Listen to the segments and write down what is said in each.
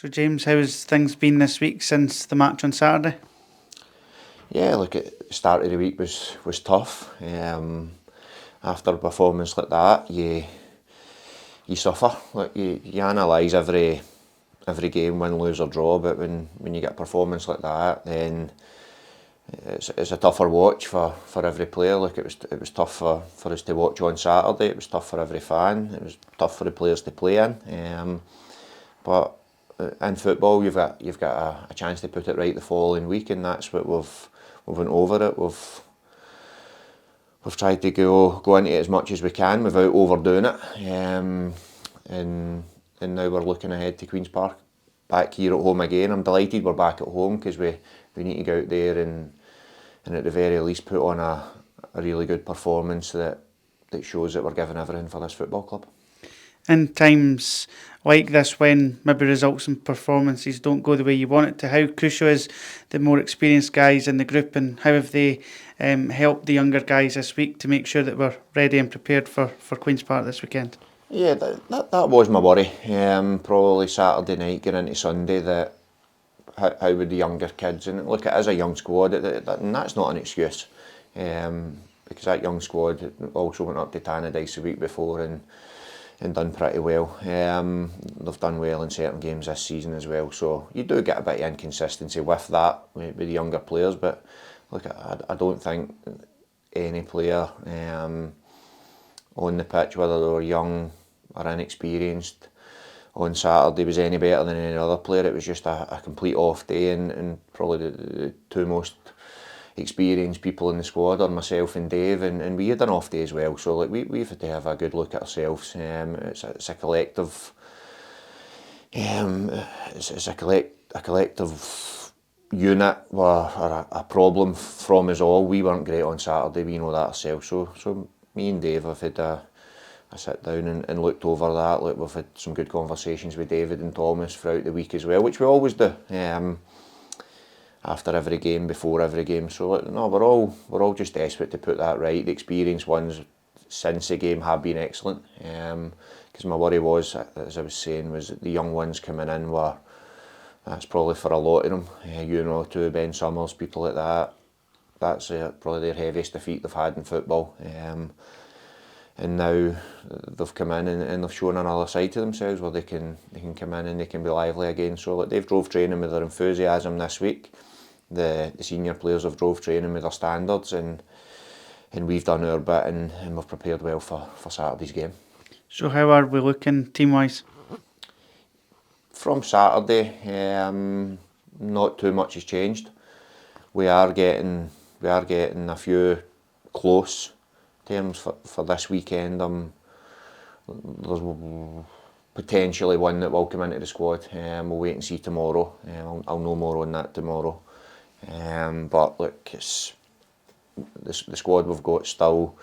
So James, how's things been this week since the match on Saturday? Yeah, look, at the start of the week was tough. After a performance like that, you suffer. Like you analyse every game, win, lose or draw. But when you get a performance like that, then it's a tougher watch for every player. Like it was tough for us to watch on Saturday. It was tough for every fan. It was tough for the players to play in. But in football, you've got a chance to put it right the following week, and that's what we've went over it. We've tried to go into it as much as we can without overdoing it. And now we're looking ahead to Queen's Park, back here at home again. I'm delighted we're back at home because we need to go out there and at the very least put on a really good performance that shows that we're giving everything for this football club. In times like this, when maybe results and performances don't go the way you want it to, how crucial is the more experienced guys in the group, and how have they helped the younger guys this week to make sure that we're ready and prepared for Queen's Park this weekend? Yeah, that was my worry. Probably Saturday night going into Sunday, that how would the younger kids, and look, it is a young squad, and that's not an excuse, because that young squad also went up to Tannadice the week before and done pretty well. They've done well in certain games this season as well, so you do get a bit of inconsistency with that with the younger players. But look, I don't think any player on the pitch, whether they were young or inexperienced, on Saturday was any better than any other player. It was just a complete off day, and probably the two most experienced people in the squad are myself and Dave, and we had an off day as well. So like we've had to have a good look at ourselves. It's a collective. It's a collective unit or a problem from us all. We weren't great on Saturday. We know that ourselves. So me and Dave have had a sit down and looked over that. Look, we've had some good conversations with David and Thomas throughout the week as well, which we always do. After every game, before every game. So no, we're all just desperate to put that right. The experienced ones since the game have been excellent. Because my worry was, as I was saying, was that the young ones coming in were, that's probably for a lot of them. To Ben Summers, people like that. That's probably their heaviest defeat they've had in football. And now they've come in and they've shown another side to themselves where they can come in and they can be lively again. So like, they've drove training with their enthusiasm this week. The senior players have drove training with their standards, and we've done our bit and we've prepared well for Saturday's game. So how are we looking team-wise? From Saturday, not too much has changed. We are getting a few close terms for this weekend. There's potentially one that will come into the squad. We'll wait and see tomorrow. I'll know more on that tomorrow. But look, it's the squad we've got still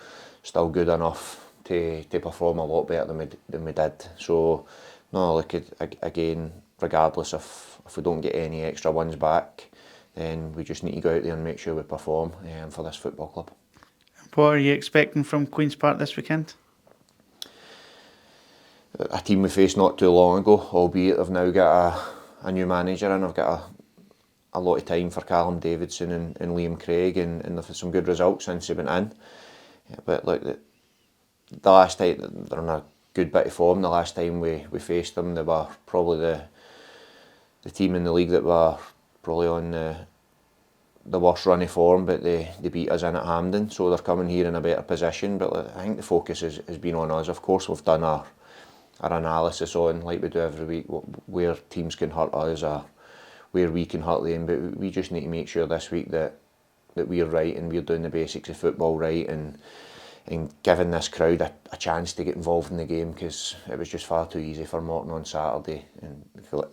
good enough to perform a lot better than we did. So no, look, again, regardless if we don't get any extra ones back, then we just need to go out there and make sure we perform for this football club. What are you expecting from Queen's Park this weekend? A team we faced not too long ago, albeit they've now got a new manager, and I've got a lot of time for Callum Davidson and Liam Craig, and they've had some good results since they went in. But like the last time, they're in a good bit of form. The last time we faced them, they were probably the team in the league that were probably on the worst run of form, but they beat us in at Hampden, so they're coming here in a better position. But I think the focus has been on us. Of course, we've done our analysis on, like we do every week, where teams can hurt us or where we can hurt them, but we just need to make sure this week that we're right and we're doing the basics of football right, and giving this crowd a chance to get involved in the game, because it was just far too easy for Morton on Saturday. And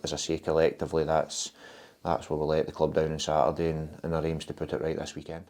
as I say, collectively, that's where we let the club down on Saturday, and our aim's to put it right this weekend.